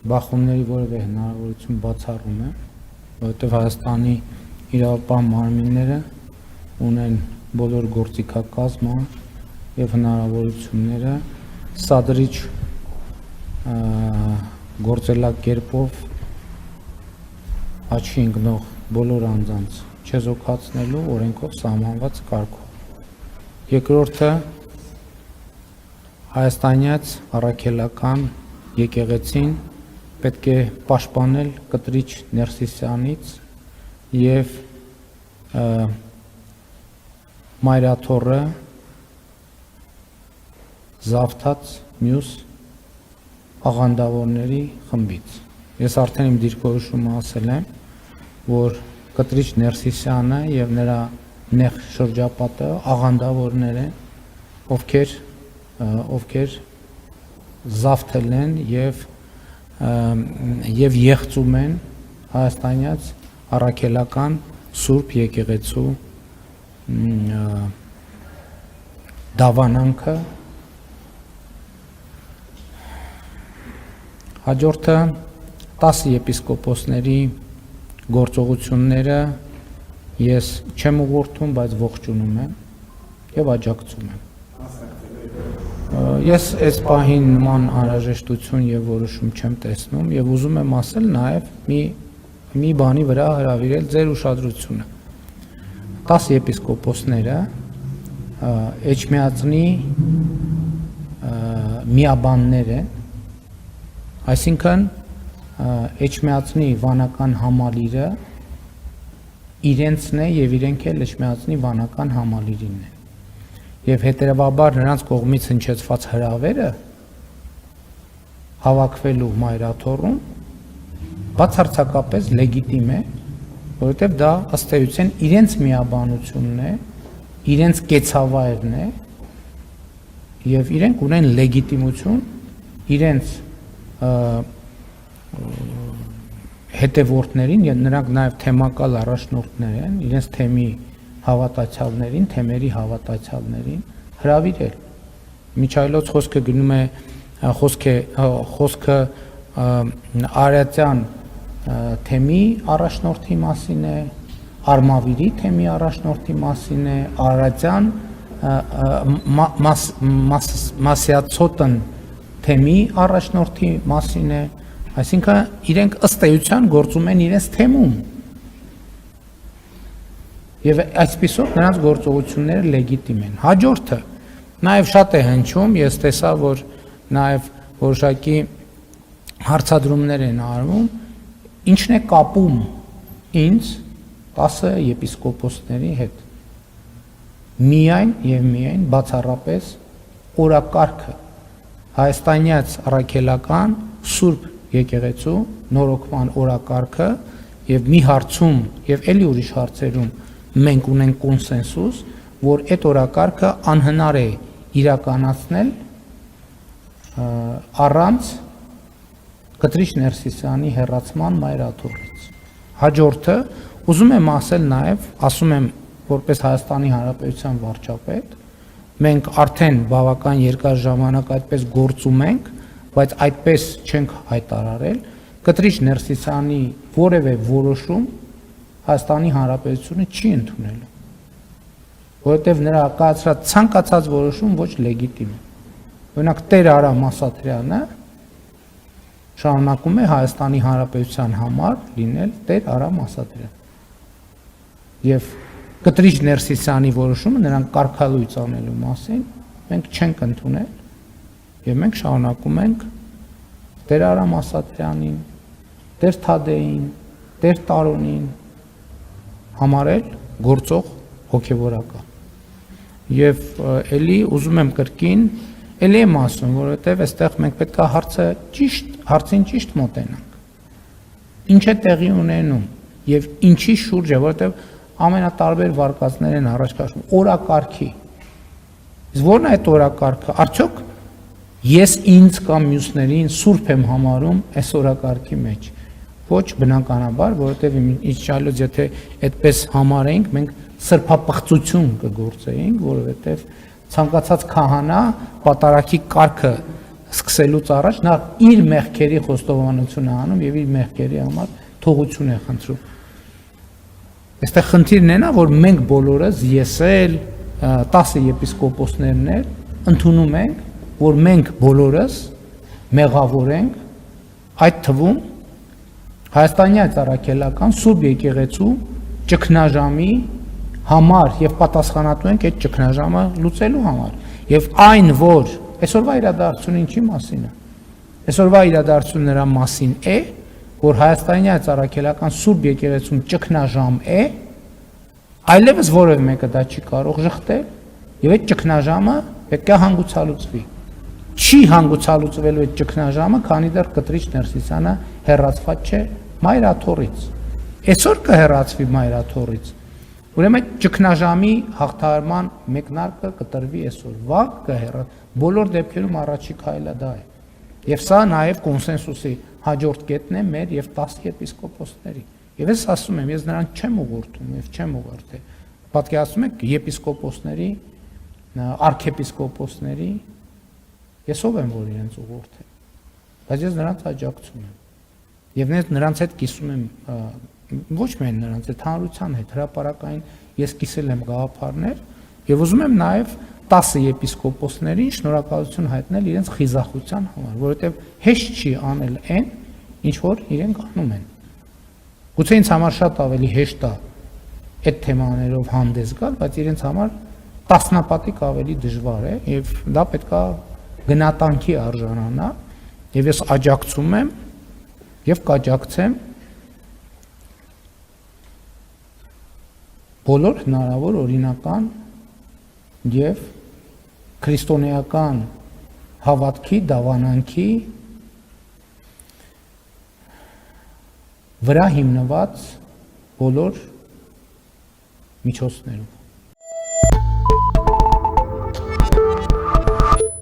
բախումների որևէ հնարավորություն բացառում է, որովհետև Հայաստանի իրավապահ մարմինները ունեն բոլոր գործիքակազմը եւ հնարավորությունները սադրիչ գործելակերպով աչքի ընկնող բոլոր անձանց չեզոքացնելու օրենքով սահմանված կարգով։ Երկրորդը հայաստանյաց առաքելական եկեղեցին պետք է պաշտպանել կտրիչ Ներսիսյանից եւ մայրաթոռը զավթած մյուս աղանդավորների խմբից։ Ես արդեն իմ դիրքորոշումը ասել եմ, որ կտրիչ Ներսիսյանը եւ նրա նեղ շրջապատը աղանդավորներ են, ովքեր զավթել են եւ եղծում են հայաստանյաց առաքելական Սուրբ եկեղեցու դավանանքը։ Հաջորդը 10 եպիսկոպոսների գործողությունները ես չեմ ուղղորդում, բայց ողջունում եմ եւ աջակցում եմ։ Ես այս պահին նման անհրաժեշտություն եւ որոշում չեմ տեսնում եւ ուզում եմ ասել նաեւ մի բանի վրա հրավիրել ձեր ուշադրությունը։ 10 եպիսկոպոսները Էջմիածնի միաբաններ են, այսինքն Էջմիածնի վանական համալիրը իրենցն է եւ իրենք էլ Էջմիածնի վանական համալիրին են։ Եվ հետեւաբար նրանց կողմից հնչեցված հրավերը հավաքվելու մայրաթոռում բացարձակապես լեգիտիմ է, որովհետև դա ըստ էության իրենց միաբանությունն է, իրենց կեցավայրն է եւ իրենք ունեն լեգիտիմություն իրենց հետևորդներին, եւ նրանք նաեւ թեմակալ առաջնորդներ են, իրենց թեմի հավատացյալներին, թեմերի հավատացյալներին հրավիրել։ Միջայլոց խոսքը գնում է խոսքը արարատյան թեմի առաջնորդի մասին է, Արմավիրի թեմի առաջնորդի մասին է, արարատյան Մասյացոտն թեմի առաջնորդի մասին է, այսինքն իրենք ըստ էության գործում են իրենց թեմում։ Եվ այսպիսով նրանց գործողությունները լեգիտիմ են։ Հաջորդը նաև շատ է հնչում, ես տեսա, որ նաև որոշակի հարցադրումներ են արվում, ինչն է կապում ինձ 10 եպիսկոպոսների հետ։ Միայն եւ միայն բացառապես օրակարգը հայաստանյաց առաքելական Սուրբ եկեղեցու նորոգման օրակարգը եւ մի հարցում եւ էլի ուրիշ հարցերում մենք ունենք կոնսենսուս, որ այդ օրակարգը անհնար է իրականացնել առանց կտրիչ Ներսիսյանի հեռացման մայրաթոռից։ Հաջորդը ուզում եմ ասել նաև, ասում եմ որպես Հայաստանի Հանրապետության վարչապետ, մենք արդեն բավական երկար ժամանակ այդպես գործում ենք, բայց այդպես չենք հայտարարել, կտրիչ Ներսիսյանի որևէ որոշում Հայաստանի Հանրապետությունը չի ընդունելու, որովհետև նրա կայացրած ցանկացած որոշում ոչ լեգիտիմ է։ Օրինակ Տեր Արամ Ասատրյանը շարունակում է Հայաստանի Հանրապետության համար լինել Տեր Արամ Ասատրյան։ Եվ կտրիչ Ներսիսյանի որոշումը նրանք կարգալույծ անելու մասին մենք չենք ընդունել եւ մենք շարունակում ենք Տեր Արամ Ասատրյանին, Տեր Թադեին, Տեր Տարոնին համարել գործող հոգևորական։ Եվ էլի ուզում եմ կրկին էլի եմ ասում, որովհետև այստեղ մենք պետք է հարցին ճիշտ մոտենանք։ Ինչ է տեղի ունենում եւ ինչի շուրջ է, որովհետև ամենատարբեր վարկածներ են առաջ քաշում օրակարգի։ Իսկ ո՞րն է այդ օրակարգը։ Արդյոք ես ինձ կամ մյուսներին սուրբ եմ համարում այս օրակարգի մեջ։ Ոչ բնականաբար, որովհետև ինչալոց եթե այդպես համարենք, մենք սրբապղծություն կգործեինք, որովհետև ցանկացած քահանա պատարագի կարգը սկսելուց առաջ նա իր մեղքերի խոստովանություն է անում եւ իր մեղքերի համար թողություն է խնդրում։ Այստեղ խնդիրն է նա, որ մենք բոլորս, ես էլ 10 եպիսկոպոսներն էլ ընդունում ենք, որ մենք բոլորս մեղավոր ենք, այդ թվում Հայաստանյան Ծառայական Սուրբ Եկեղեցու ճգնաժամի համար եւ պատասխանատու ենք այդ ճգնաժամը լուծելու համար։ Եվ այն, որ այսօրվա իրադարձությունը ինչի մասին է։ Այսօրվա իրադարձությունը նրա մասին է, որ Հայաստանյան Ծառայական Սուրբ Եկեղեցում ճգնաժամ է, այլևս որևէ մեկը դա չի կարող շղթել, եւ այդ ճգնաժամը պետք է հանգուցալուծվի։ Չի հանգուցալուծվելու այդ ճգնաժամը, քանի դեռ Կտրիչ Ներսիսյանը հեռացված չէ մայրաթորից։ Այսօր կհեռացվի մայրաթորից։ Ուրեմն այդ ճգնաժամի հաղթահարման մեկնարկը կտրվի այսօր, վաղ կհեռա։ Բոլոր դեպքերում առաջի քայլը դա է։ Եվ սա նաև կոնսենսուսի հաջորդ կետն է մեր եւ 10 եպիսկոպոսների։ Եվ ես ասում եմ, ես նրանց չեմ ուղղորդում եւ չեմ ուղղորդել։ Պատկերացնում եք եպիսկոպոսների, արքեպիսկոպոսների, ես ով եմ, որ իրենց ուղղորդել։ Բայց ես նրանց աջակցում եմ։ Եվ նրանց հետ կիսում եմ ոչ միայն նրանց հետ, հանրության հետ, հրապարակային ես կիսել եմ գաղափարներ եւ ուզում եմ նաեւ 10 եպիսկոպոսներին շնորհակալություն հայտնել իրենց խիզախության համար, որովհետեւ հեշտ չի անել այն, ինչ որ իրենք անում են։ Գուցե ինձ համար շատ ավելի հեշտ է այդ թեմաներով հանդես գալ, բայց իրենց համար տասնապատիկ ավելի դժվար է եւ դա պետքա գնահատանքի արժանանա եւ ես աջակցում եմ եւ կաջակցեմ բոլոր հնարավոր օրինական եւ քրիստոնեական հավատքի, դավանանքի վրա հիմնված բոլոր միջոցներով